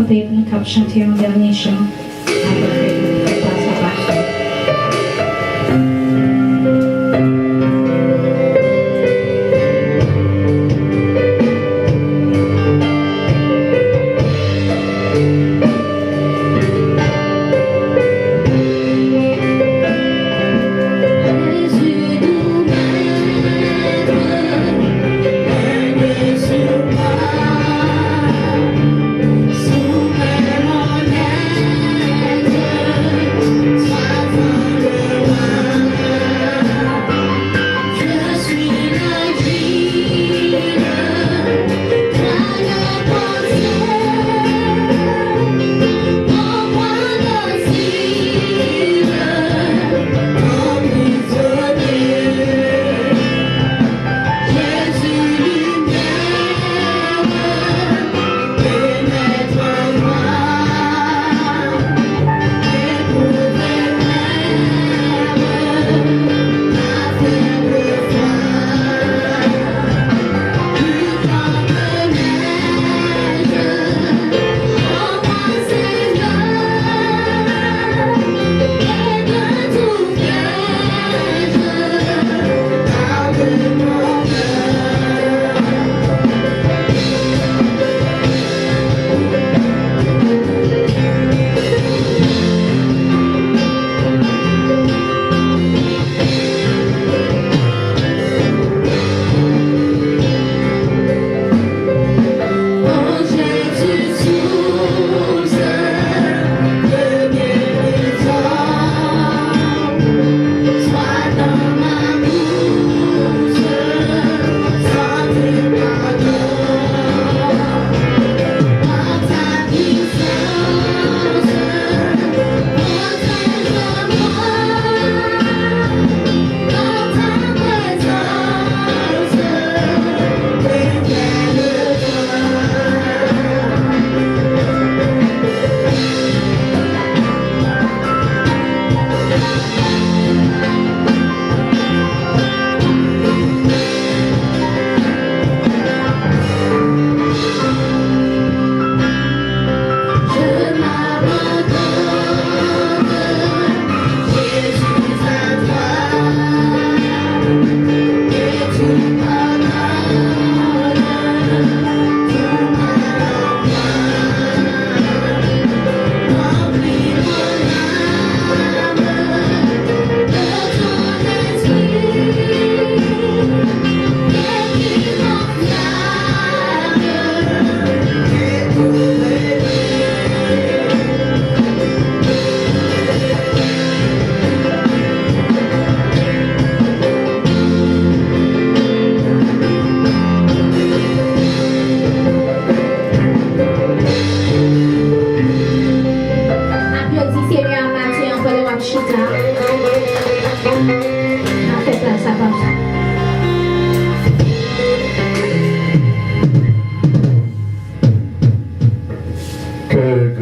camper, nous avons chanté un dernier chant. Après, nous faisons place à pasteur.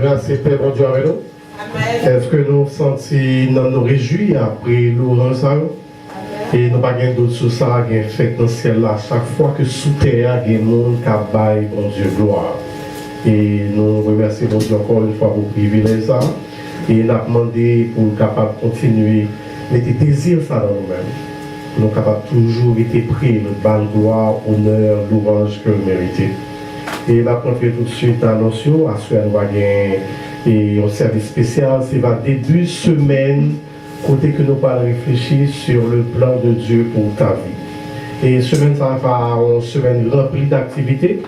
grâce et paix, bon Dieu avec nous. Est-ce que nous sentons, nous réjouis après l'orange et nous pas d'autres sous ça, il y a fait dans le ciel là, chaque fois que sous terre, il y a des gens qui baillent, bon Dieu, gloire. Et nous remercions bon Dieu encore une fois pour le privilège ça. Et nous avons demandé pour être capable de continuer, mettre désir ça dans nous-mêmes. Nous sommes capables toujours être prêts, notre bonne gloire, honneur, louange que nous méritons. Et là, on fait tout de suite annonce, à ce qu'on va gagner un service spécial, c'est le début de semaine, côté que nous allons réfléchir sur le plan de Dieu pour ta vie. Et semaine, ça va être une semaine remplie d'activités,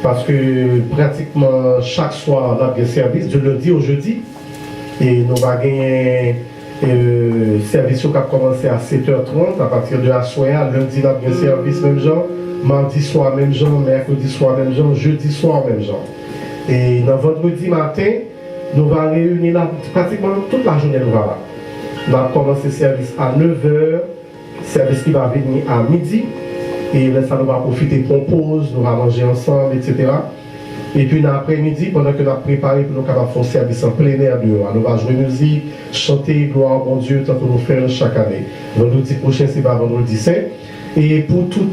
parce que pratiquement chaque soir, on a un service, de lundi au jeudi, et nous allons gagner service qui a commencé à 7h30, à partir de la soirée, lundi, on a un service même genre. Mardi soir, même genre, mercredi soir, même genre, jeudi soir, même genre. Et dans vendredi matin, nous allons réunir là, pratiquement toute la journée. Nous allons commencer le service à 9h, service qui va venir à midi. Et là, ça nous va profiter pour pause, nous allons manger ensemble, etc. Et puis l'après-midi, pendant que nous avons préparé pour nous capables faire un service en plein air dehors, nous allons jouer musique, chanter, gloire, bon Dieu, tant que nous faisons chaque année. Vendredi prochain, c'est pas vendredi saint. Et pour tout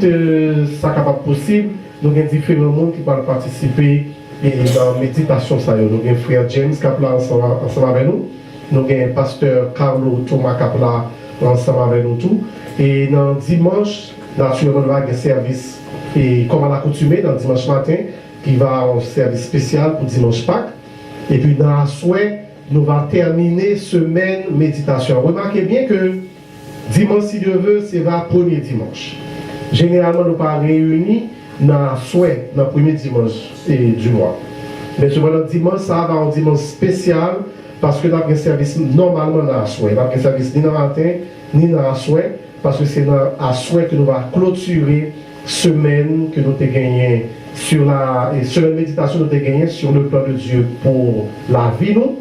ça capable possible, nous avons différents monde qui vont participer et dans la méditation, ça, nous avons frère James Kapla ensemble avec nous. Nous avons pasteur Carlo Thomas Kapla ensemble avec nous tout. Et dans dimanche, naturellement, nous avons un service, et comme à l'accoutumée, dans dimanche matin, qui va en service spécial pour dimanche Pâques. Et puis dans la souhait, nous allons terminer semaine méditation. Remarquez bien que dimanche, si Dieu veut, c'est le premier dimanche. Généralement, nous ne sommes pas réunis dans la souhait, dans le premier dimanche du mois. Mais cependant, dimanche, ça va un dimanche spécial parce que nous avons un service normalement dans la souhait. Nous avons un service ni dans le matin, ni dans la souhait, parce que c'est dans la souhait que nous allons clôturer semaine que nous avons gagné sur la méditation, nous avons gagné sur le plan de Dieu pour la vie, nous.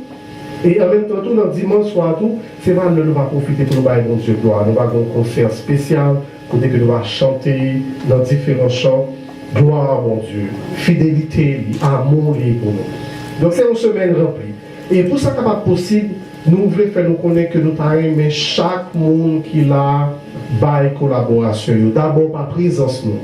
Et en même temps, tout dans dimanche soir, tout, c'est vrai que nous allons profiter pour nous bailler mon Dieu gloire. Nous allons un concert spécial, côté que nous allons chanter dans différents chants. Gloire à mon Dieu, fidélité, amour pour nous. Donc c'est une semaine remplie. Et pour ça capable possible, nous voulons faire nous connaître que nous avons aimé chaque monde qui a bail collaboration. D'abord par présence nous.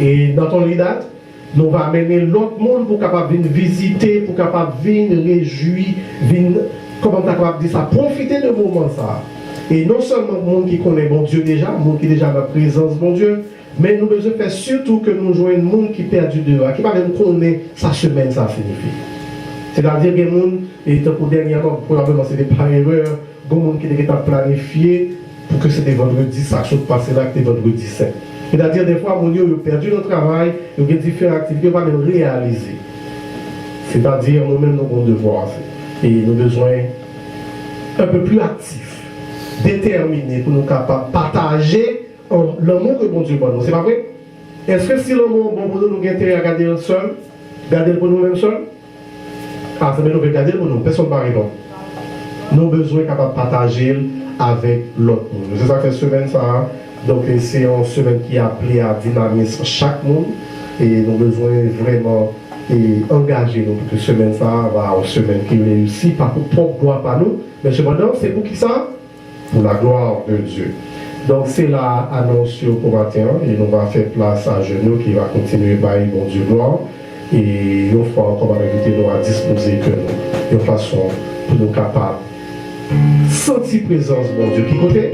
Et dans ton date, nous allons amener l'autre monde pour capable venir visiter, pour capable venir réjouir, venir, comment tu as capable de dire ça, profiter de moment ça. Et non seulement le monde qui connaît bon Dieu déjà, le monde qui est déjà dans la présence de bon Dieu, mais nous devons faire surtout que nous jouons un monde qui perd du dehors, qui ne même connaît sa semaine, ça signifie. C'est-à-dire que les gens, et pour dernièrement, probablement c'était par erreur, il y a des gens qui étaient planifiés pour que c'était vendredi, ça chose passé là, que c'était vendredi saint. C'est-à-dire des fois, mon Dieu, ils ont perdu notre travail, ils ont différentes activités, ils vont même réaliser. C'est-à-dire, nous-mêmes, nous avons devoir. Et nous avons besoin un peu plus actifs, déterminés pour nous capables de partager l'amour que bon Dieu donne nous. C'est pas vrai? Est-ce que si l'amour bon pour nous, nous avons intérêt à garder le seul, garder le pour nous-mêmes seuls? Ah, c'est bien, nous devons garder le pour nous, personne ne va répondre. Nous avons besoin de partager avec l'autre monde. C'est ça que fait semaine ça. Donc c'est une semaine qui est appelée à dynamiser chaque monde. Et nous avons besoin vraiment d'engager nous pour que semaine ça va une semaine qui réussit, pas pour propre gloire par nous. Mais cependant, c'est pour qui ça? Pour la gloire de Dieu. Donc c'est la annonce pour matin et nous va faire place à genoux qui va continuer par mon Dieu gloire. Et une fois encore invité nous à disposer que nous, de façon pour nous capables sentir présence de mon Dieu qui côté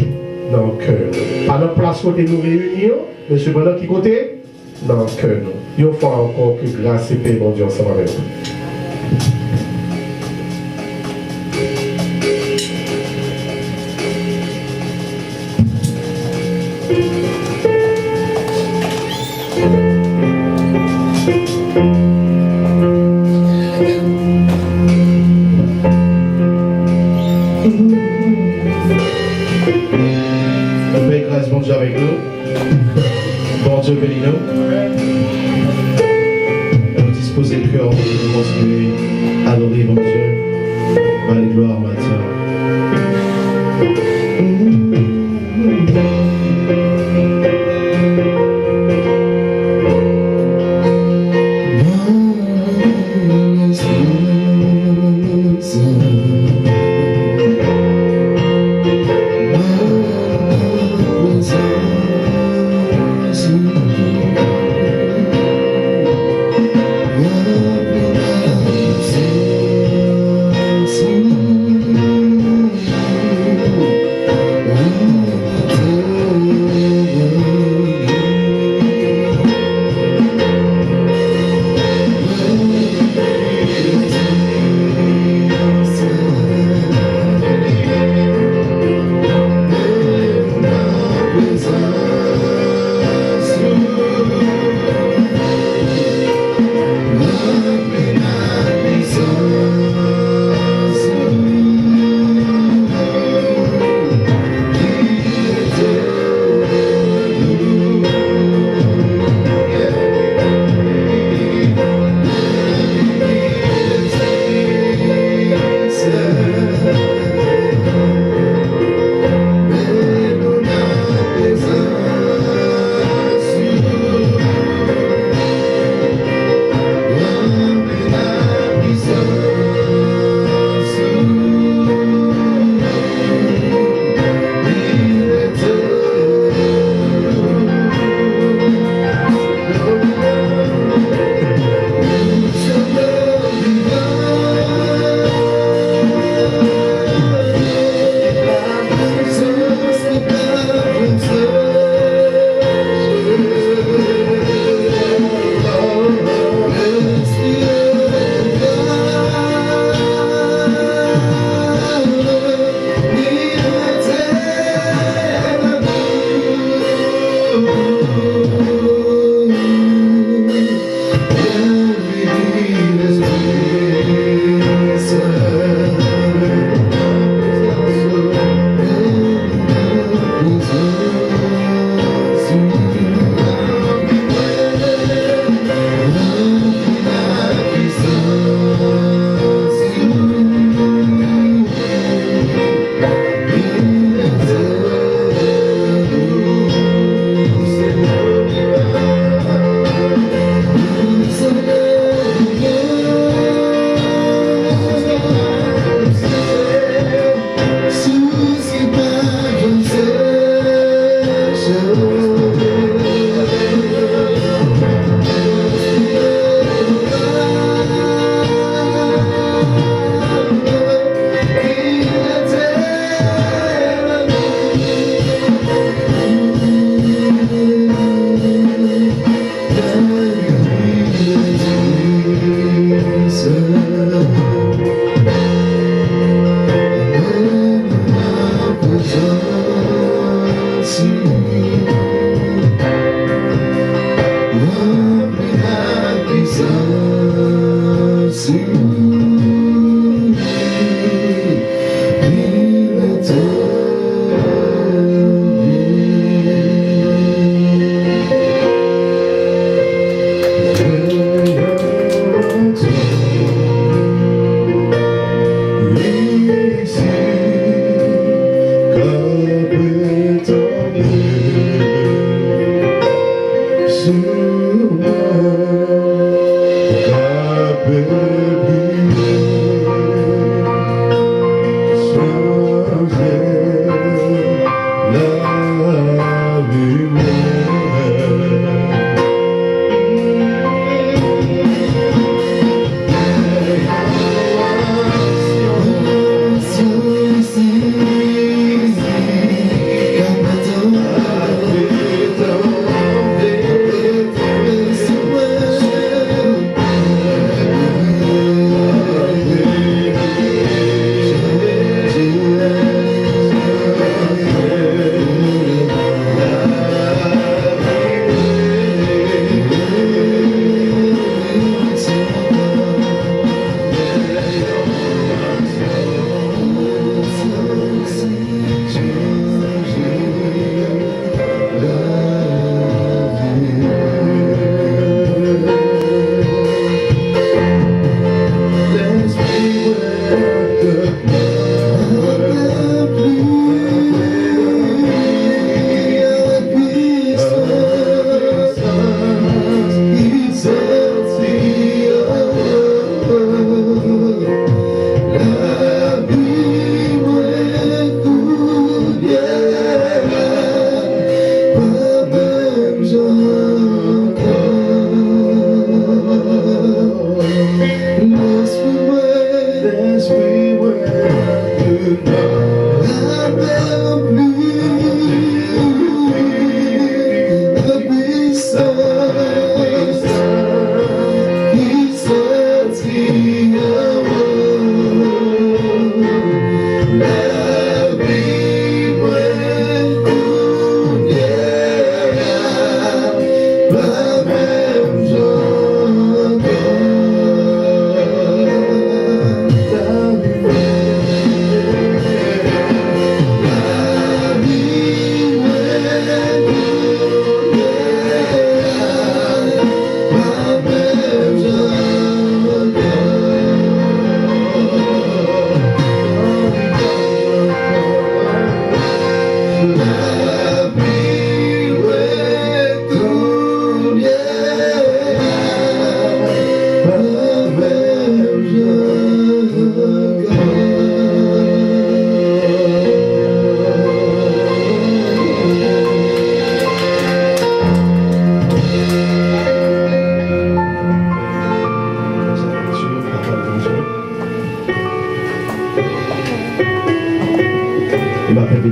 dans le cœur. À notre place côté nous réunir, mais cependant qui côté dans le cœur. Une fois encore que grâce et paix mon Dieu ensemble avec nous. Grâce, bon Dieu avec nous. Bon Dieu bénis nous. Nous disposer le cœur pour continuer à adorer mon Dieu. Par les gloires matin.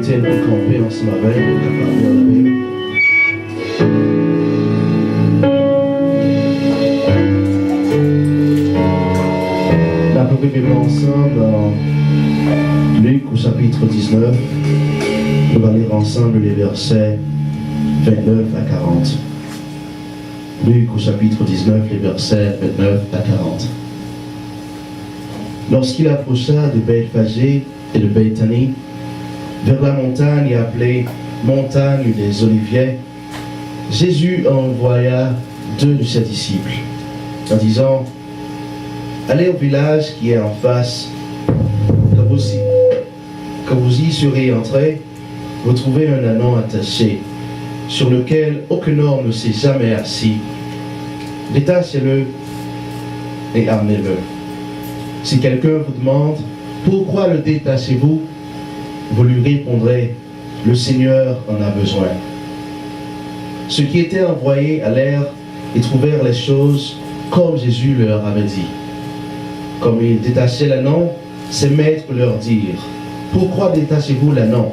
inviter à nous camper ensemble avec nous, capables de la Bible. La Bible ensemble dans Luc au chapitre 19. On va lire ensemble les versets 29 à 40. Luc au chapitre 19, les versets 29 à 40. Lorsqu'il approcha de Bethphagée et de Béthanie, vers la montagne appelée montagne des Oliviers, Jésus envoya 2 de ses disciples, en disant: allez au village qui est en face, quand vous y serez entrés, vous trouvez un ânon attaché, sur lequel aucun homme ne s'est jamais assis. Détachez-le et amenez-le. Si quelqu'un vous demande pourquoi le détachez-vous, vous lui répondrez: le Seigneur en a besoin. Ceux qui étaient envoyés allèrent et trouvèrent les choses comme Jésus leur avait dit. Comme ils détachaient l'ânon, ses maîtres leur dirent: pourquoi détachez-vous l'ânon?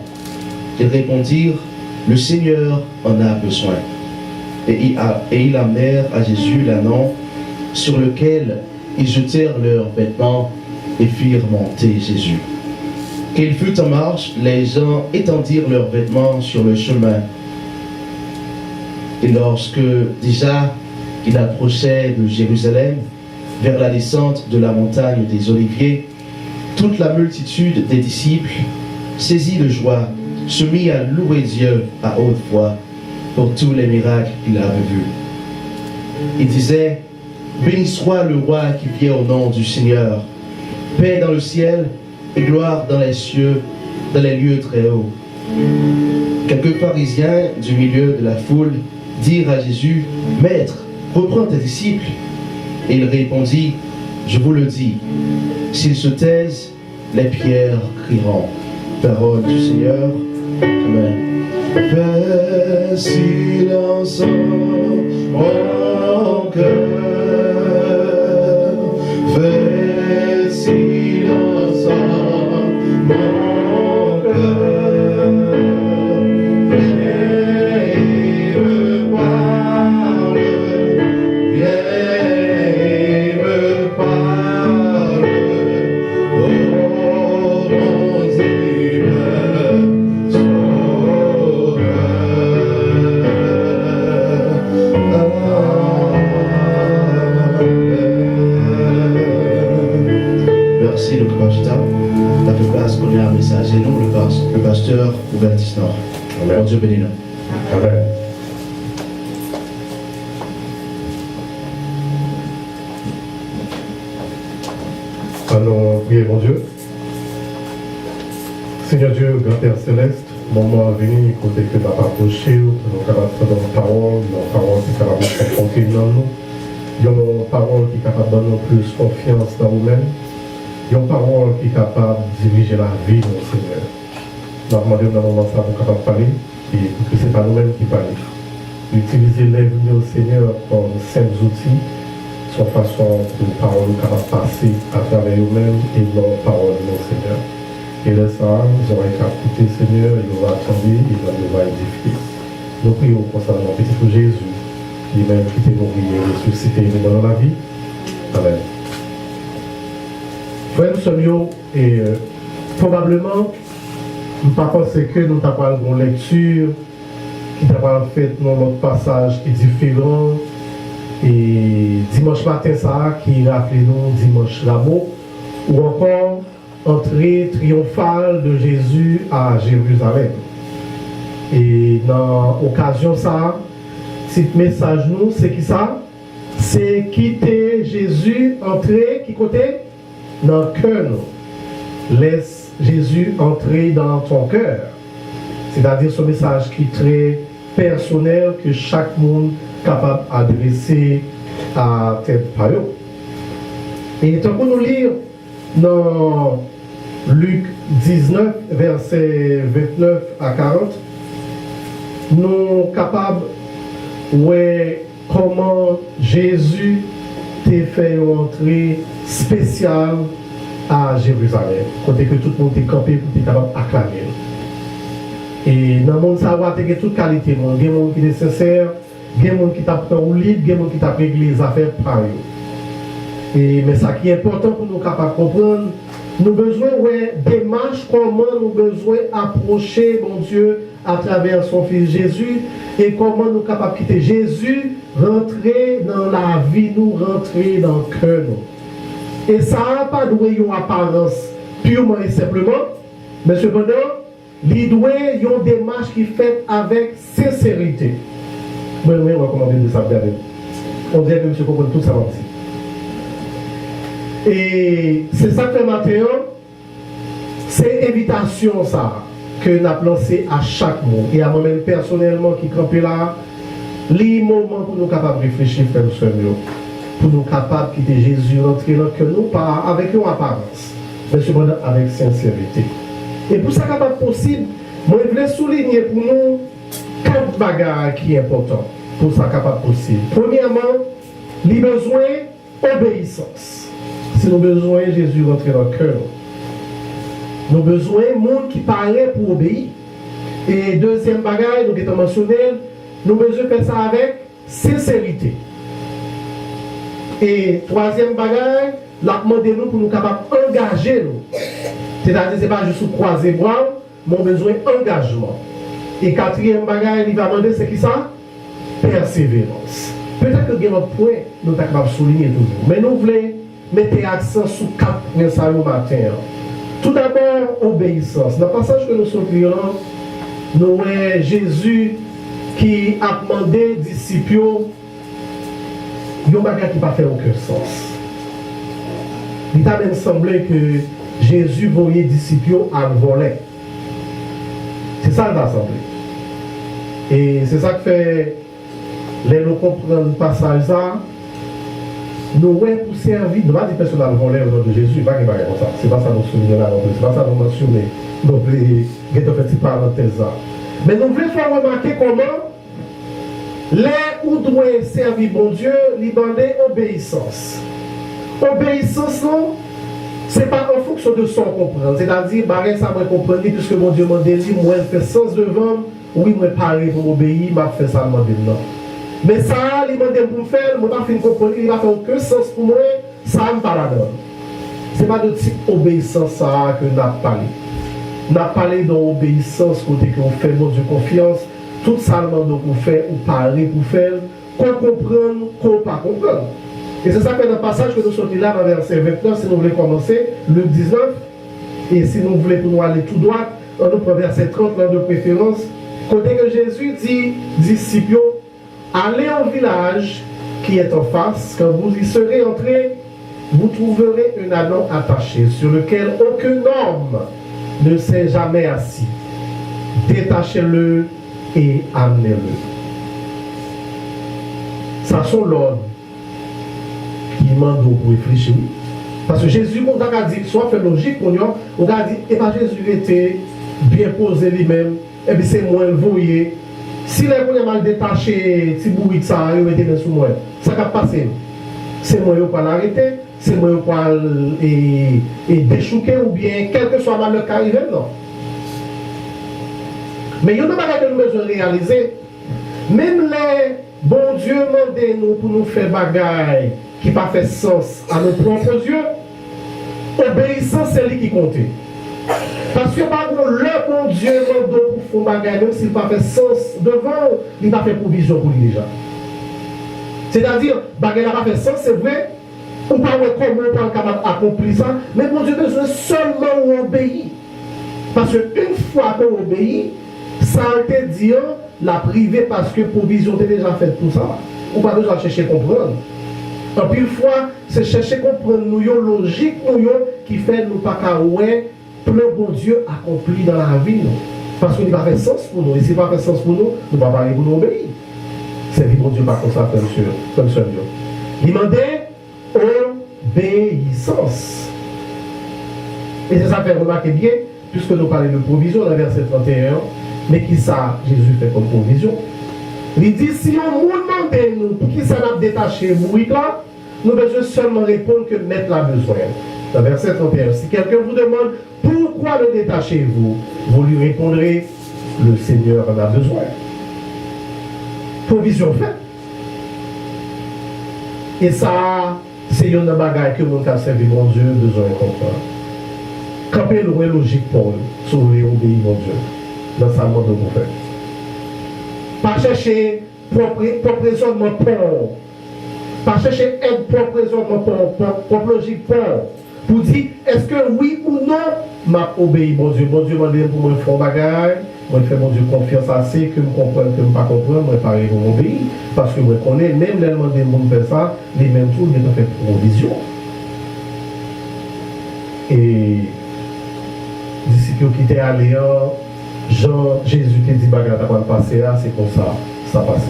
Ils répondirent: le Seigneur en a besoin. Et ils amenèrent à Jésus l'ânon, sur lequel ils jetèrent leurs vêtements et firent monter Jésus. Qu'il fut en marche, les gens étendirent leurs vêtements sur le chemin. Et lorsque déjà il approchait de Jérusalem, vers la descente de la montagne des Oliviers, toute la multitude des disciples, saisis de joie, se mit à louer Dieu à haute voix pour tous les miracles qu'il avait vus. Il disait: béni soit le roi qui vient au nom du Seigneur, paix dans le ciel et gloire dans les cieux, dans les lieux très hauts. Quelques pharisiens du milieu de la foule dirent à Jésus: Maître, reprends tes disciples. Et il répondit: je vous le dis, s'ils se taisent, les pierres crieront. Parole du Seigneur. Amen. Fais silence mon cœur, fais silence mon cœur, viens me parle, viens me parle, oh mon Seigneur. Merci le pasteur. La fait place qu'on a un message et nous, le pasteur Ouvertis Nord. Amen. Dieu bénisse. Amen. Allons prier mon Dieu. Seigneur Dieu, grand Père Céleste, moment venu, côté que va approcher, nous capables de faire une parole qui est capable de faire confiner dans nous, une parole qui est capable de donner plus confiance dans nous-mêmes, une parole qui est capable de diriger la vie de nos Seigneur. Nous demandons dans le moment ça pour capable de parler, et que ce n'est pas nous-mêmes qui parlons. Utiliser les vies au Seigneur comme simples outils, son façon de parole capable de passer à travers nous-mêmes et non parole de nos Seigneur. Et là, ça, nous aurons écouté Seigneur, et nous va attendre, et nous va édifier. Nous prions concernant petit frère Jésus, lui-même qui était mort et ressuscité dans la vie. Amen. Frère, nous sommes et probablement, nous ne pensons que nous avons une lecture qui avons fait dans notre passage qui est différent. Et dimanche matin, ça, qui rappelle nous dimanche Rameau, ou encore entrée triomphale de Jésus à Jérusalem. Et dans l'occasion, ça, ce message nous, c'est qui ça? C'est quitter Jésus, entrer, qui côté? Dans le cœur. Laisse Jésus entrer dans ton cœur. C'est-à-dire ce message qui est très personnel que chaque monde est capable d'adresser à tête par eux. Et tant qu'on nous lire dans Luc 19, versets 29 à 40, nous sommes capables de voir comment Jésus t'a fait une entrée spéciale à Jérusalem. Côté que tout le monde est campé pour être capable d'acclamer. Et dans le monde, ça va avoir toute qualité. Il y a des gens qui sont sincères, il y a des gens qui tapent au lit, il y a des gens qui tapent les affaires par eux. Mais ça qui est important pour nous capables de comprendre, nous avons besoin de démarche, comment nous avons besoin d'approcher, mon Dieu, à travers son Fils Jésus, et comment nous sommes capables de quitter Jésus, rentrer dans la vie, nous rentrer dans le cœur. Et ça n'a pas une apparence purement et simplement, mais cependant, il doit y avoir une démarche qui est faite avec sincérité. Moi, je vais recommander de ça. On dirait que M. comprend tout ça aussi. Et c'est ça que fait matin, c'est invitation ça que nous avons lancé à chaque mot. Et à moi-même personnellement qui campé là, les moments pour nous capables de réfléchir, frère ou soeur, pour nous capables de quitter Jésus, rentrer dans que nous, pas avec une apparence, mais cependant avec sincérité. Et pour ça capable possible, moi je voulais souligner pour nous 4 bagages qui sont importants pour ça capable possible. Premièrement, les besoins d'obéissance. Si nous avons besoin de Jésus rentrer dans le cœur, nous avons besoin de monde qui paraît pour obéir. Et deuxième bagage, nous avons mentionné, nous avons besoin de faire ça avec sincérité. Et troisième bagage, la demandé nous pour nous capables d'engager nous. C'est-à-dire, ce n'est pas juste croiser bras, mais nous avons besoin d'engagement. Et quatrième bagage, il va demander, c'est qui ça? Persévérance. Peut-être que notre point, nous sommes capables de souligner toujours. Mais nous voulons mettre l'accent sur 4 points ça au matin. Tout d'abord, obéissance. Dans le passage que nous sommes lire, nous voyons Jésus qui a demandé aux disciples un bagage qui n'a pas fait aucun sens. Il t'a même semblé que Jésus voyait les disciples à le voler. C'est ça qu'il a semblé. Et c'est ça que fait, les nous comprendre le passage ça, nous ouais pour servir, nous ne pas dire personne à le voler au nom de Jésus, pas qu'il va comme ça. C'est pas ça nous souligner là, c'est pas ça nous mentionner. Donc, les petite parenthèse là. Mais nous voulons faire remarquer comment les où doit servir bon Dieu, lui demander obéissance. Obéissance, non, ce n'est pas en fonction de son comprendre. C'est-à-dire, ça va comprendre, puisque mon Dieu m'a dit, moi, je fais sens devant, oui, moi, parler pour obéir, je fais ça, je mais ça, il m'a dit pour faire, je ne vais pas finir comprendre, il va faire aucun sens pour moi, ça ne me parle pas. Ce n'est pas de type obéissance ça que nous avons parlé. Nous avons parlé d'obéissance, côté qu'on fait, mon Dieu, confiance. Tout ça, nous pour faire, ou parler pour faire, qu'on comprenne, qu'on ne pas comprendre. Et c'est ça que dans le passage que nous sommes là, dans le verset 29, si nous voulons commencer, Luc 19, et si nous voulons pour nous aller tout droit, on nous prend verset 30 de préférence, côté que Jésus dit, disciples, allez au village qui est en face, quand vous y serez entrés, vous trouverez un anneau attaché sur lequel aucun homme ne s'est jamais assis. Détachez-le et amenez-le. Ça sont l'ordre qui demande pour réfléchir. Parce que Jésus, on a dit, soit fait logique pour nous, on a dit, et pas Jésus était bien posé lui-même, et puis c'est moi le voyez. Si les gens mal détaché, si vous êtes ça, vous mettez sous moi, ça va passer. C'est moi qui vais l'arrêter, c'est moi qui vais déchouquer ou bien quel que soit mal qui arrive, non. Mais il y a une chose que nous devons réaliser. Même les bons dieux demandent nous pour nous faire bagaille qui n'a pas fait sens à nos propres yeux, obéissance c'est lui qui compte. Parce que par contre, le bon Dieu demande pour faire bagaille, même s'il n'a pas fait sens devant, il n'a pas fait provision pour lui déjà. C'est-à-dire, bagaille n'a pas fait sens, c'est vrai, on ne peut pas comment on peut capable d'accomplir ça, mais mon Dieu besoin seulement où obéir. Parce qu'une fois qu'on obéit, ça a été dit, la privée parce que provision est déjà faite pour ça. On n'a pas besoin de chercher à comprendre. En pile fois, c'est chercher à comprendre nous, logique nous, qui fait nous pas qu'à ouais, le bon Dieu accompli dans la vie. Nous. Parce qu'il n'a pas fait sens pour nous. Et s'il n'a pas fait sens pour nous, nous ne pouvons pas aller pour nous obéir. C'est le bon Dieu pas comme ça, comme ça. Il demandait obéissance. Et c'est ça fait remarquer bien, puisque nous parlons de provision dans le verset 31. Mais qui ça, Jésus fait comme provision? Il dit, si on nous demande nous, pour qui ça n'a détaché mourir là, nous devons seulement répondre que mettre la besoin. Dans verset 31, si quelqu'un vous demande, pourquoi le détachez-vous? Vous lui répondrez, le Seigneur en a besoin. Provision faite. Et ça, c'est une bagaille que mon cas servi mon Dieu besoin de comprendre. Camper loin logique pour eux, sauver, obéir mon Dieu, dans sa mode de vous faire. Pas chercher propre raisonnement pour, pas chercher aide propre raisonnement propre logique pour dire est-ce que oui ou non m'a obéi mon Dieu m'a dit pour moi faire bagaille, moi faire mon Dieu confiance assez que me comprendre que me pas comprendre, moi pareil pour m'obéir parce que moi connais même les demander mon faire ça, les mêmes tout il a fait provision. Et disciples qui étaient allés, Jean, Jésus te dit bagarre t'as pas passé là, c'est comme ça passe.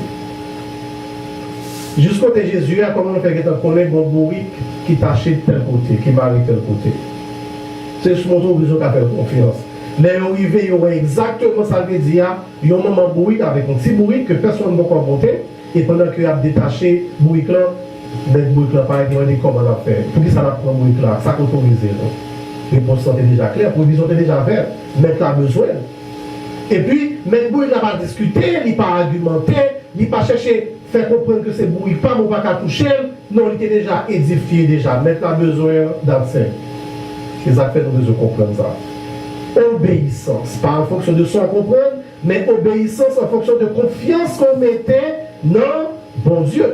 Jusqu'au côté Jésus, comment on fait que tu connais bon bourrique qui tâchait de tel côté, qui marie de tel côté. C'est ce moment où besoin de faire confiance. Mais arrivé, il y aurait exactement ça que dit, il y a un moment bourrique avec un petit bourrique que personne ne peut compter, et pendant qu'il a détaché bourrique là, le bourrique là, par exemple, il dit comment on a fait. Pour qui ça n'a pas bourrique là, ça autorisé. Réponse est déjà claire, provision est déjà faite, mais tu as besoin. Et puis, même bourrique n'a pas discuté, il n'a pas argumenté, il n'a pas cherché faire comprendre que c'est bourrique pas, mais on ne va pas toucher, non, il était déjà édifié déjà, mais tu as besoin d'absent. C'est ça que nous devons comprendre ça. Obéissance, pas en fonction de son comprendre, mais obéissance en fonction de confiance qu'on mettait dans bon Dieu.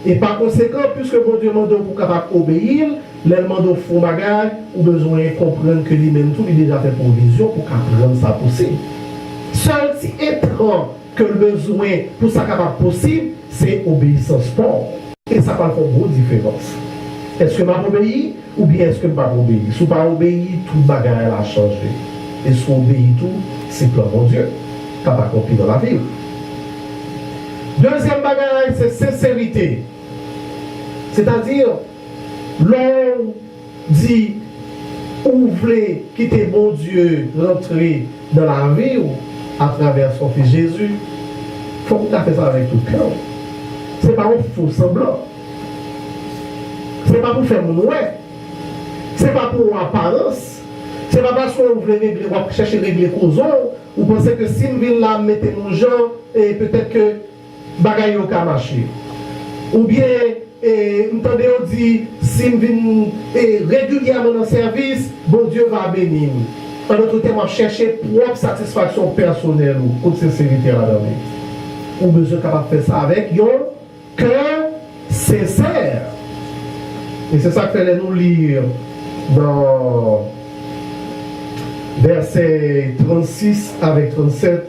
Et par conséquent, puisque bon Dieu demande pour capable obéir, l'élément de fond bagage, ou besoin de comprendre que lui-même tout, il a déjà fait provision pour rendre ça possible. Seul si étrange que le besoin pour ça capable possible, c'est obéissance forte. Et ça va faire une grosse différence. Est-ce que m'a obéi ou bien est-ce que je pas obéi? Si je pas obéi, tout le bagage a changé. Et si on obéit tout, c'est plan mon Dieu. Tu n'as pas compris dans la vie. Deuxième bagage, c'est sincérité. C'est-à-dire, l'on dit, ou voulez quitter mon Dieu, rentrer dans la vie ou à travers son fils Jésus, il faut que tu fasses ça avec tout le cœur. Ce n'est pas un faux semblant. Ce n'est pas pour faire mon ouais. Ce n'est pas pour apparence. Ce n'est pas parce qu'on veut régler, on va chercher à régler cause. Ou pensez que si nous venons là, mettez mon genre, et peut-être que bagaille au cas marché. Ou bien, entendez, on dit, si nous venons régulièrement dans le service, bon Dieu va bénir. En d'autres termes, chercher propre satisfaction personnelle ou de sincérité là-dedans. Ou besoin capable de faire ça avec un cœur sincère. Et c'est ça que fait nous lire dans versets 36 avec 37,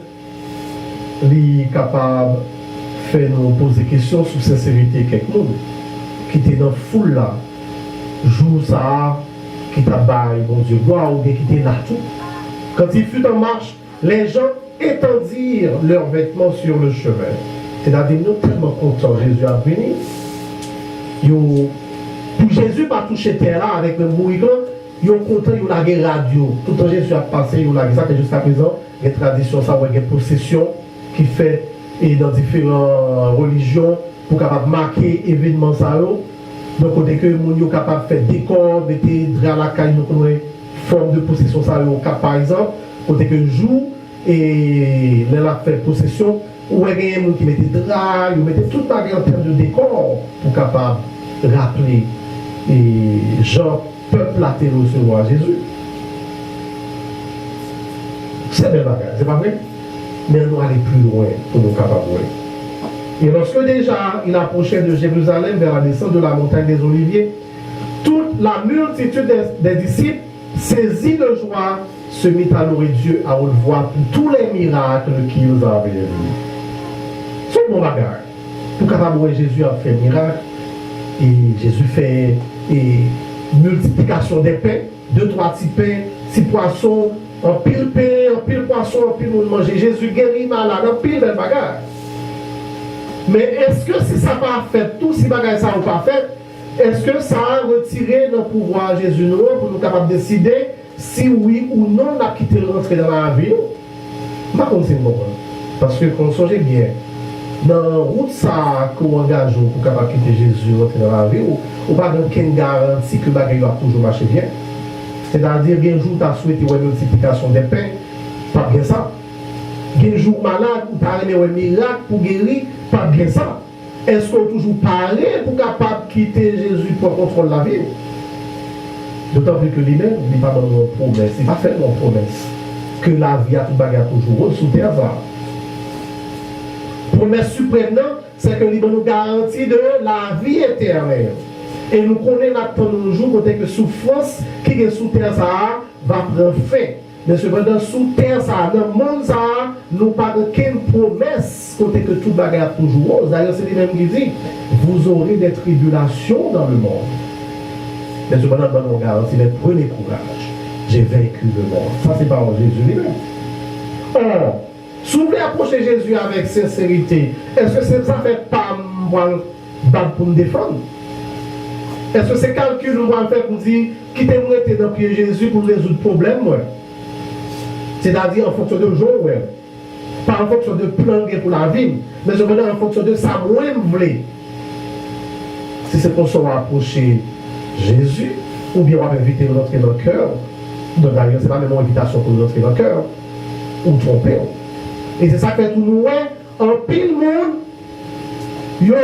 il est capable de faire nous poser des questions sur sincérité quelqu'un qui était dans la foule là, joue ça, qui t'a baillé, bon Dieu, gloire, ou bien qui était là tout. Quand il fut en marche, les gens étendirent leurs vêtements sur le chemin. C'est-à-dire, nous sommes tellement contents, Jésus a venu. Pour Jésus pas toucher terre là avec le mouvement, ils sont contents, ils ont la radio. Tout le temps Jésus a passé, ils ont la ça que jusqu'à présent, les traditions, ça va des possessions qui fait et dans différentes religions pour capable marquer événements ça. Donc côté que les gens capable de faire décor, mettre à la caille, nous forme de possession ça par exemple, côté que joue et là fait possession, ou il y a des gens qui mettent drap, ils mettent tout bagage en termes de décor pour capable rappeler et genre peuple a été recevoir Jésus. C'est bien bagage, c'est pas vrai? Mais on doit aller plus loin pour nous capables. Et lorsque déjà il approchait de Jérusalem vers la descente de la montagne des Oliviers, toute la multitude des disciples, saisis de joie, se mit à louer Dieu à haute voix pour tous les miracles qu'ils avaient vus. C'est mon bagage. Pour capable Jésus a fait miracle. Et Jésus fait une multiplication des pains, 2-3 petits pains, 6 poissons, en pile pain, en pile poisson, en pile monde manger. Jésus guérit malade, en pile de bagages. Mais est-ce que si ça n'a pas fait tout, si bagages ça n'a pas fait, est-ce que ça a retiré notre pouvoir Jésus nous pour nous capables de décider si oui ou non on a quitté le rentrer dans la vie? Je ne sais pas. Parce que quand on songe bien, dans la route ça qu'on engage pour capable quitter Jésus rentrer dans la vie, ou pas aucune garantie que bagaille va toujours marcher bien. C'est-à-dire qu'un jour tu as souhaité une multiplication des pains, pas bien ça. Quel jour malade, ou parler un miracle pour guérir, pas bien ça. Est-ce qu'on est toujours paré pour capable de quitter Jésus pour contrôler la vie? D'autant plus que lui-même, il n'est pas dans nos promesses, il n'a pas fait nos promesses. Que la vie a tout bagarre toujours sous terre. Promesse suprême, c'est que lui nous garantit de la vie éternelle. Et nous connaissons maintenant nos jours côté que souffrance qui est sous terre ça va prendre fin. Mais cependant, sous terre ça, dans le monde ça, nous pas de quelle promesse côté que tout bagarre toujours rose. D'ailleurs, c'est lui-même qui dit, vous aurez des tribulations dans le monde. Mais cependant, nous garantit, mais prenez courage. J'ai vaincu le monde. Ça, c'est par Jésus lui-même. Or, si vous voulez approcher Jésus avec sincérité, est-ce que ça fait pas moi pour me défendre? Est-ce que c'est calcul que moi faire pour dire quittez-moi dans le pied Jésus pour résoudre le problème? Ouais. C'est-à-dire en fonction de jour, ouais. Pas en fonction de plan pour la vie, mais je veux dire en fonction de ça, moi, je veux. Si c'est pour se rapprocher Jésus, ou bien on va éviter de rentrer dans le cœur. Donc d'ailleurs, ce n'est pas même une invitation pour nous rentrer dans le cœur, ou tromper. Et c'est ça que fait tout nous, en pile monde, yo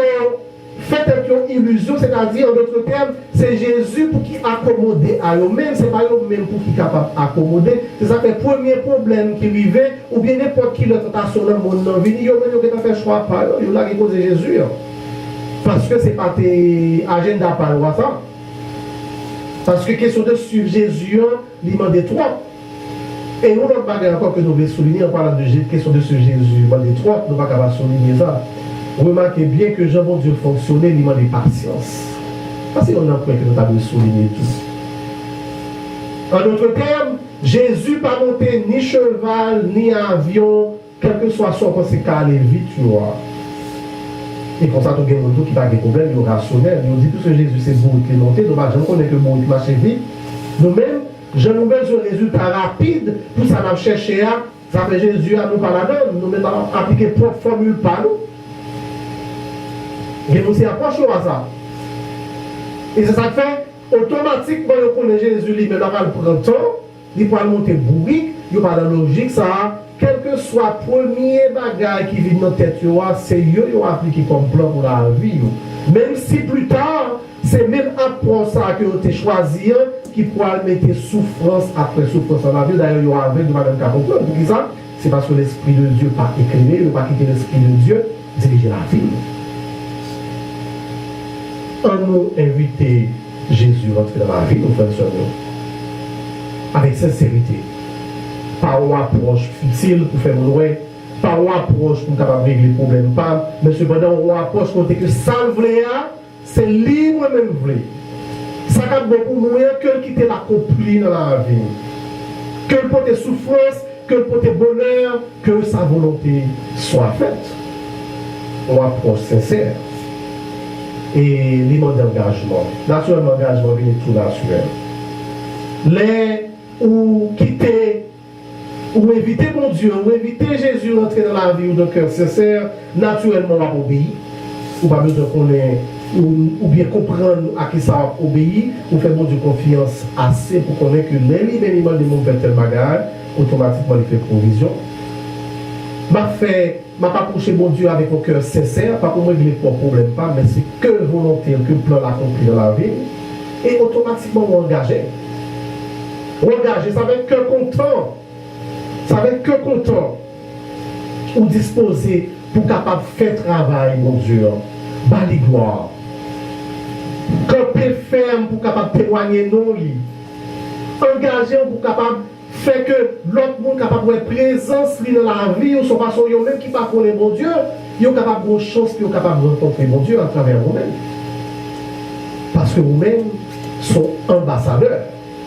fait une illusion, c'est-à-dire en d'autres termes, c'est Jésus pour qui accommoder à eux-mêmes, c'est pas eux-mêmes pour qui capable d'accommoder. C'est ça que le premier problème qui arrivait, ou bien n'importe qui l'autre tentation dans le monde, ils ont fait choix par eux, ils ont posé Jésus. Parce que ce n'est pas tes agendas par ça. Parce que question de suivre Jésus, il m'a dit trop. Et nous, notre bagage encore que nous voulons souligner en parlant de question de suivre Jésus, il m'a dit trop, nous ne pouvons pas souligner ça. Remarquez bien que Jean, bon Dieu, fonctionnait, il m'a dit patience. Parce qu'on a un point que nous avons souligné tout. En d'autres termes, Jésus n'a pas monté ni cheval, ni avion, quel que soit son conséquent, aller vite, tu vois. Et comme ça, tout le monde qui n'a pas de problème, il est rationnel. On dit tout ce que Jésus c'est bon qui est monté, donc je connais que bon qui marche vite. Nous-mêmes, je nous mets un résultat rapide, pour ça m'a cherché à, ça fait Jésus à nous par la donne, nous mettons appliquer propre formule par nous. Et nous aussi approchons à ça. Et c'est ça que fait, automatiquement, on connaît Jésus, mais on va prendre temps, il va monter bourrique, il va dans la logique, ça. Quel que soit le premier bagage qui vient dans notre tête, c'est eux qui ont appliqué comme plan pour la vie. Même si plus tard, c'est même approche ça que vous avez choisi qui pourra mettre souffrance après souffrance dans la vie. D'ailleurs, il y aura avec de Madame Capoclon. Pour qui ça? C'est parce que l'Esprit de Dieu n'a pas éclairé, il n'a pas quitté l'Esprit de Dieu, diriger la vie. On nous invite Jésus à rentrer dans la vie, nous faisons avec sincérité. Pas une approche futile pour faire mon ouais, pas une approche pour capable régler les problèmes, pas, mais cependant une approche côté que ça voulait, c'est libre même voulait. Ça a beaucoup moins que quitter l'accompli dans la vie. Que le côté souffrance, que le côté bonheur, que sa volonté soit faite. Une approche sincère. Et l'immense d'engagement. Naturellement, l'engagement vient tout naturel. Les ou quitter ou éviter mon Dieu, ou éviter Jésus d'entrer dans la vie ou d'un cœur sincère, naturellement on va obéir. Ou pas besoin qu'on ait, ou bien comprendre à qui ça obéit, ou faire mon Dieu confiance assez pour qu'on ait que l'élément de mon tel bagage, automatiquement il fait provision. M'a pas approché mon Dieu avec un cœur sincère, pas pour régler pour problème pas, mais c'est que volonté, que plan accompli dans la vie, et automatiquement on engagé. Engagé, ça va être que content. Ça va être que content ou disposé pour capable faire travail, mon Dieu, bali gloire. Camper ferme pour capable témoigner non lui. Engagé pour capable faire que l'autre monde capable de présence dans la vie ou son façon même qui pas connaît mon Dieu, ils sont capables de chance qu'ils sont capables de rencontrer mon Dieu à travers vous-même. Parce que vous-même sont ambassadeurs.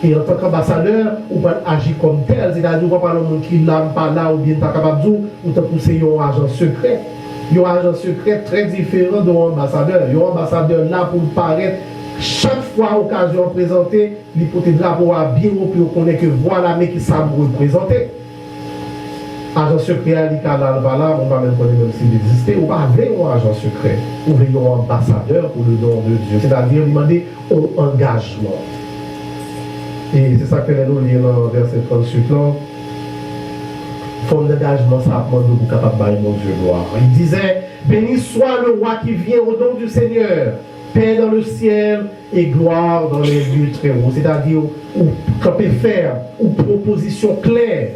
Et en tant qu'ambassadeur, vous pouvez agir comme tel. C'est-à-dire, vous ne pouvez pas le monde qui l'a pas là ou bien pas capable de dire, ou te pousser un agent secret. Un agent secret très différent d'un ambassadeur. Un ambassadeur là pour paraître chaque fois occasion présentée, l'hypothèse drapeau a bien haut pour qu'on ait que voilà, mais qui savent représenter. Agent secret à l'Icanal, voilà, on va même connaître même s'il existait, ou pas un agent secret, ou un ambassadeur pour le nom de Dieu. C'est-à-dire, demander un engagement. Et c'est ça que nous lisons dans le verset 38 là. forme d'engagement, ça a demandé pour capable de mon Dieu gloire. Il disait, béni soit le roi qui vient au nom du Seigneur, paix dans le ciel et gloire dans les lieux très hauts. C'est-à-dire, ou camper ferme, ou proposition claire.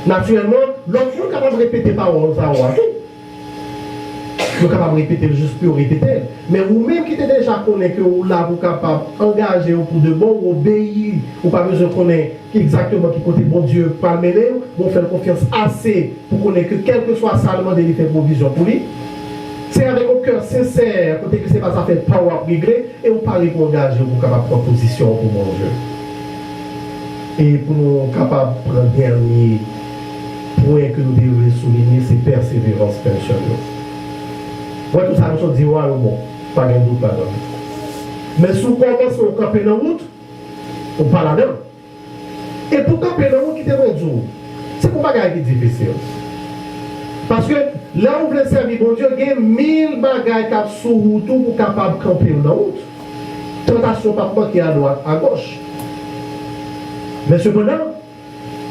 Naturellement, l'autre est capable de répéter parole, ça va. Vous êtes capable de répéter juste pour répéter. Mais vous-même qui êtes déjà connu que vous là, vous êtes capable d'engager pour de bon, ou obéir, ou pas besoin de connaître exactement qui côté bon Dieu pas le mêler, vous faites confiance assez pour connaître que quel que soit ça, le il fait provision pour lui. C'est avec un cœur sincère, côté que c'est pas ça fait power régler, et vous parlez pour engager, vous capable de prendre position pour mon Dieu. Et pour nous capables de prendre le dernier point que nous devons souligner, c'est persévérance personnelle. Moi, tout ça, nous sommes dit, ouais, bon, pas de doute là-dedans. Mais si on commence à camper dans la route, on parle là-dedans. Et pour camper dans la route, qui est bon jour, c'est pour bagaille qui est difficile. Parce que là où vous voulez servir bon Dieu, il y a 1000 bagailles qui sont sur route pour capable de camper dans la route. Tentation par contre qui est à droite, à gauche. Mais cependant,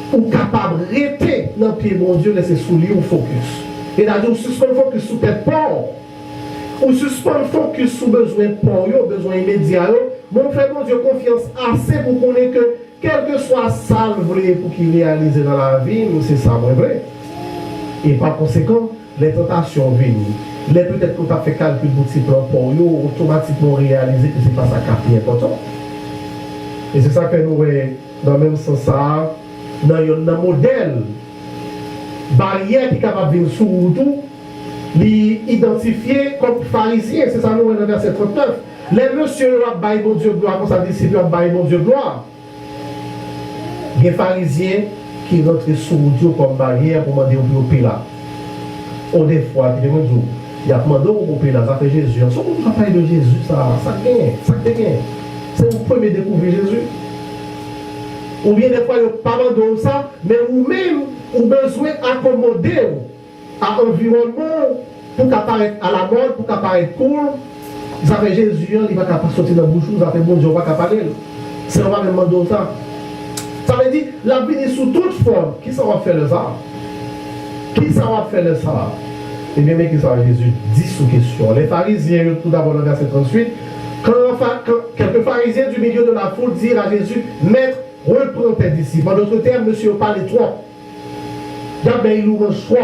pour capable de rester dans le pied bon Dieu, laisser sous lui au focus. Et là-dedans, suspendre le focus sur tes peurs. Ou suspendre le focus sur besoin de peur, besoin immédiat. Mon frère, mon Dieu, confiance assez pour connaître que quel que soit ça le vrai pour qu'il réalise dans la vie, c'est ça vrai. Et par conséquent, les tentations viennent. Les peut-être qu'on t'a fait calcul pour petit plan pour eux, automatiquement réaliser que c'est pas ça qui est important. Et c'est ça que nous dans le même sens ça, dans un modèle barrière qui est capable de venir sur tout, l'identifier comme pharisien, c'est ça nous dans le verset 39. Les messieurs ont baillé mon Dieu gloire, comme ça disciple ont baillé mon Dieu gloire. Les pharisiens qui rentrent sur Dieu comme barrière pour demander au pays là. Ou des fois, il y a demandé au pays là, ça fait Jésus. Si on parle de Jésus, ça gagne. C'est vous premier découvrir Jésus. Ou bien des fois, il n'y a pas de ça, mais vous-même, vous avez besoin d'accommoder à l'environnement pour qu'apparaître à la mode, pour qu'apparaître cool. Ça fait Jésus, il ne va pas sortir dans la bouche, ça fait bon Dieu, on ne va pas parler. C'est on va même demander ça. Ça veut dire, la vie est sous toute forme. Qui ça va faire le ça? Qui ça va faire le ça? Et bien, qui ça va Jésus? 10 sous-questions. Les pharisiens, tout d'abord dans le verset 38, quand quelques pharisiens du milieu de la foule dirent à Jésus, Maître, reprends tes disciples. En d'autres termes, monsieur, parle trop. D'abord, il nous range trop.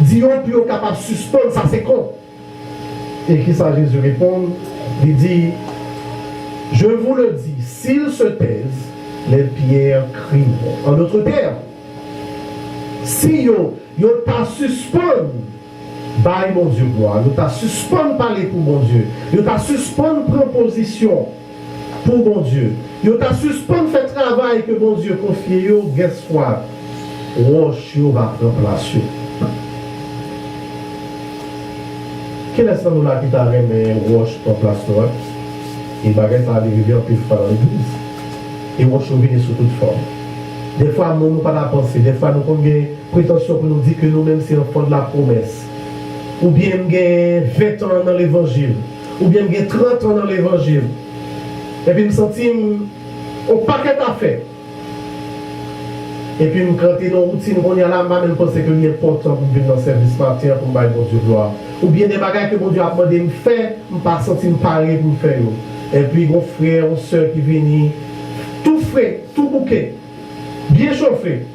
Dis-on, puis on est capable de suspendre, ça c'est con. Et qui ça Jésus répond? Il dit, je vous le dis, s'ils se taisent, les pierres crieront. En d'autres termes, si yo t'a suspendre, bye mon Dieu gloire, yo t'a suspendre parler pour mon Dieu, yo t'a suspendre prendre position pour mon Dieu, yo t'a suspendre faire travail que mon Dieu confie yo, guess what? Roche yo va remplacer. Quel est ce nous là qui t'a remis roche remplace toi? Et baguette ça arrive en plus dans l'église. Et roche vient sous toute forme. Des fois, nous n'avons pas la pensée. Des fois, nous avons une prétention pour nous dire que nous-mêmes, c'est enfants de la promesse. Ou bien, nous avons 20 ans dans l'évangile. Ou bien, nous avons 30 ans dans l'évangile. Et puis, nous sentons un paquet à faire. Et puis, nous cantons nos routines. On y a là, même penser que c'est important pour venir dans le service matin pour me bon Dieu gloire. Ou bien, des bagages que mon Dieu a demandé de me faire, je ne pas sentir pareil pour me faire. Et puis, mon frère, mon soeur qui viennent, tout frais, tout bouquet. Bien chauffé.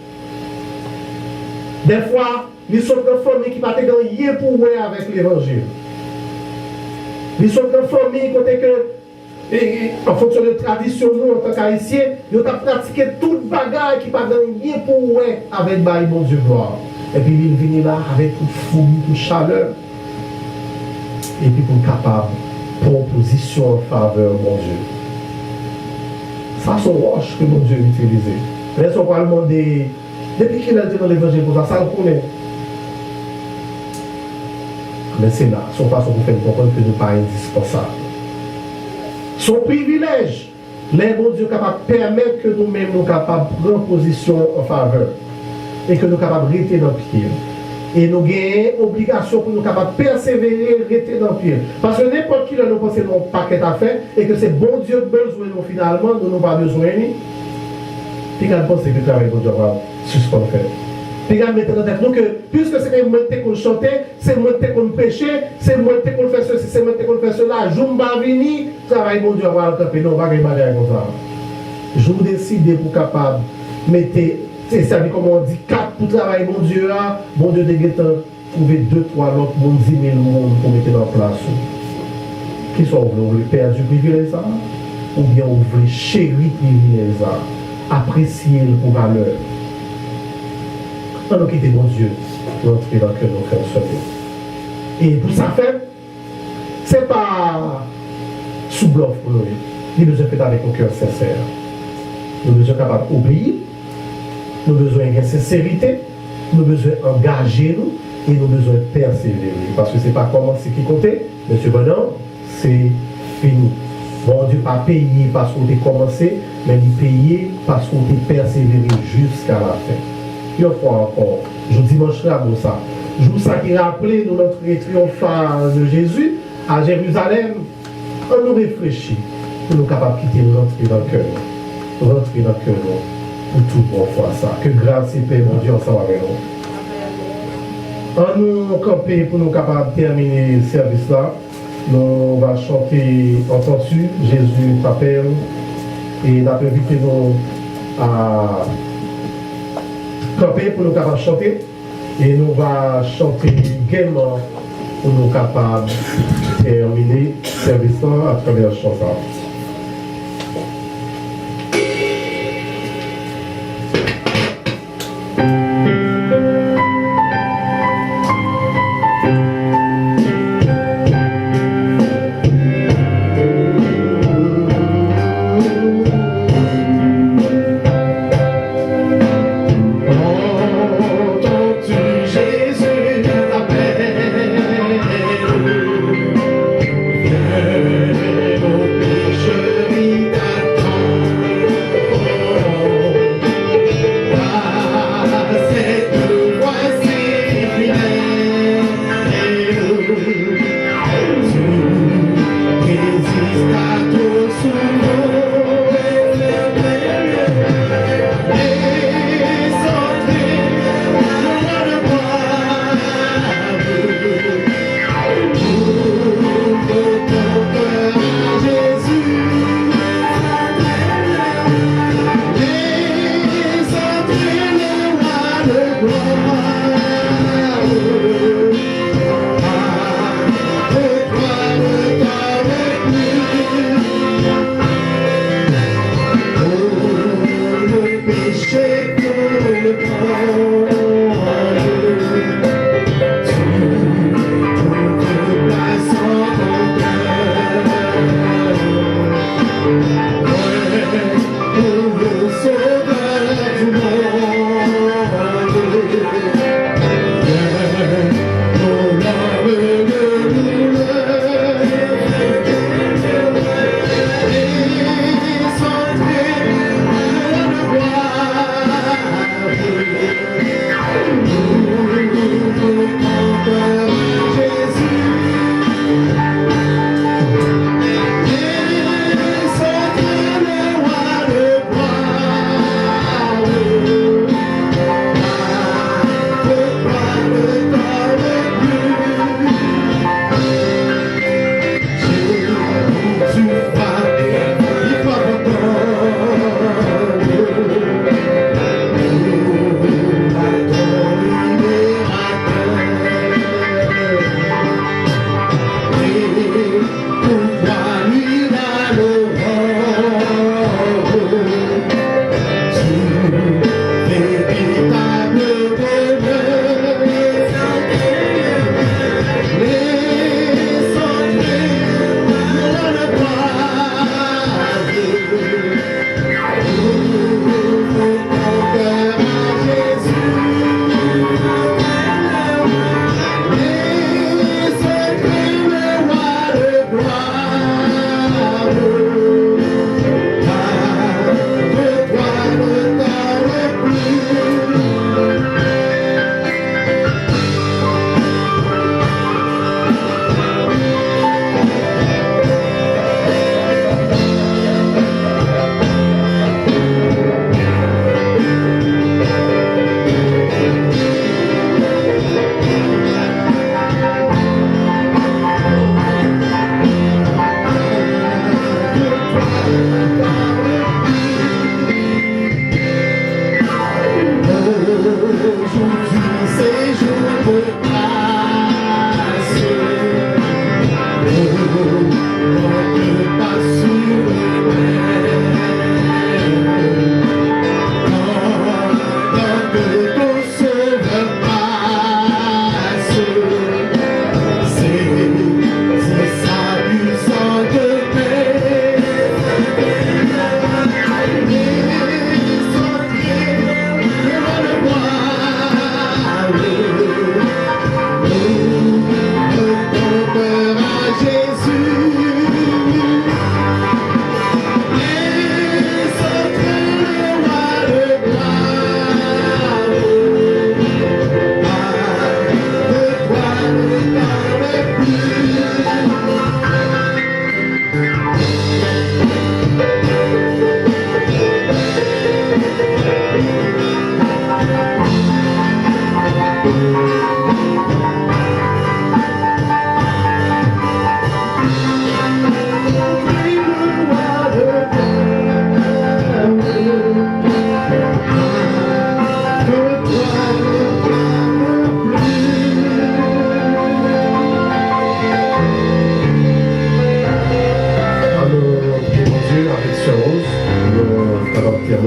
Des fois, ils sont une famille qui va être gagner pour ouais avec l'évangile. Ils sont une famille côté que, en fonction de tradition, nous, en tant qu'haïtiens, ils ont pratiqué toute bagaille qui va gagner pour ouais avec bon Dieu gloire. Et puis, ils viennent là avec toute fouille, toute chaleur. Et puis, pour capable, proposition en faveur, mon Dieu. Ça, c'est roche que mon Dieu utilise. Mais on va demander, depuis qu'il a dit dans l'évangile, ça le connaît. Mais c'est là, son façon pour faire comprendre que nous ne sommes pas indispensables. Son privilège, les bons Dieu capables de permettre que nous-mêmes nous capables de prendre position en faveur. Et que nous capables de rester dans le pied. Et nous avons obligation pour nous capables de persévérer, rester dans le pied. Parce que n'importe qui nous pense nos paquet à faire et que c'est bon Dieu besoin nous finalement, nous n'avons pas besoin ni. Puis quand on pense que le travail de Dieu va suspendre faire. Puis il mettre dans la tête nous que puisque c'est moi qu'on chantait, c'est moi qu'on prêchait, c'est moi qu'on fait ceci, c'est moi qu'on fait cela, je ne vais venir, travail mon Dieu va le camper, non, pas comme ça. Je vous décide pour capable mettre, c'est ça comme on dit, 4 pour travailler mon Dieu là, bon Dieu de trouver 2, 3 autres, bon 10 000 monde pour mettre en place. Qui sont vous voulez perdre du privilège ça, ou bien vous voulez chérir le privilège ça, apprécier le pour valeur. On nous quitter mon Dieu pour entrer dans le cœur de nos frères et pour ça faire, ce n'est pas sous bluff pour nous. Nous devons faire avec un cœur sincère. Nous devons être capables d'obéir. Nous devons avoir une sincérité. Nous devons engager nous et nous devons persévérer. Parce que ce n'est pas commencer qui comptait, mais cependant, c'est fini. Bon Dieu pas payé parce qu'on a commencé, mais il payé parce qu'on a persévéré jusqu'à la fin. Une fois encore, je dimanche là pour ça. Jour ça qui rappelait nous notre triomphal de Jésus à Jérusalem. On nous réfléchit pour nous capables de quitter, rentrer dans le cœur. Rentrer dans le cœur pour tout bon fois ça. Que grâce et paix, mon Dieu, ensemble avec nous. On nous camper pour nous capables de terminer ce service là. Nous va chanter Entends-tu, Jésus t'appelle. Et nous avons invité nous à camper pour nous capables de chanter. Et nous va chanter gaiement pour nous capables de terminer le service là à travers la chanson. Jésus t'appelle.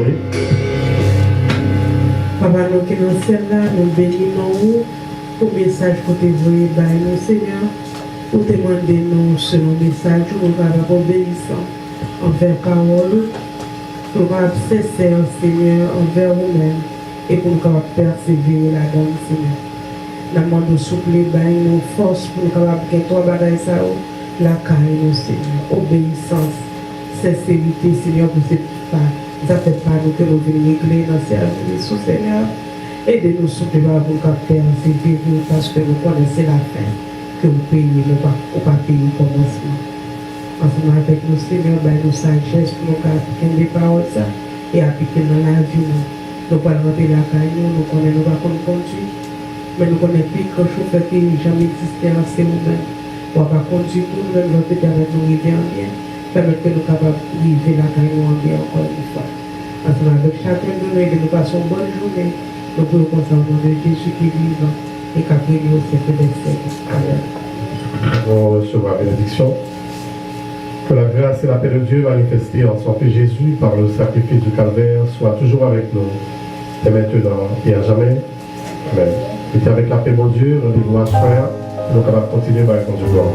journée. Papa, nous qui nous sommes là, nous bénissons pour le message que tu envoyé par nous, Seigneur, pour te demander nous selon le message, nous allons obéissant envers parole, pour nous sincère, Seigneur, envers nous-mêmes et pour nous persévérer là-dedans, Seigneur. Nous demandons souple, nous force pour nous capables de toi, bagaille ça, la caille, nous, Seigneur, obéissance, sincérité, Seigneur, pour cette femme. Ça ne fait pas nous que nous venons régler dans ces services, Seigneur. Aidez-nous simplement pour nous persévérer parce que nous connaissons la fin que vous payez, nous pas payer le commencement. Ensemble avec nous, Seigneur, nous sagesse pour nous appliquer les paroles ça, et appliquer dans la vie. Nous pas rentrer la caille, nous connaissons pas qu'on conduit, mais nous connaissons plus que chauffeur qui n'a jamais existé en ces moments. On va conduire pour nous, même notre avec nous arriver en bien. Permettre que nous sommes capables de vivre la carrière en bien encore une fois. Ensemble avec chacun de nous et que nous passons une bonne journée. Nous pouvons concentrer de Jésus qui est vivant et qui a pris au siècle des siècles. Amen. On recevra la bénédiction. Que la grâce et la paix de Dieu manifestée en son Fils Jésus par le sacrifice du calvaire soit toujours avec nous, et maintenant et à jamais. Amen. Et avec la paix, mon Dieu, rendez-vous à soir, nous allons continuer par la gloire.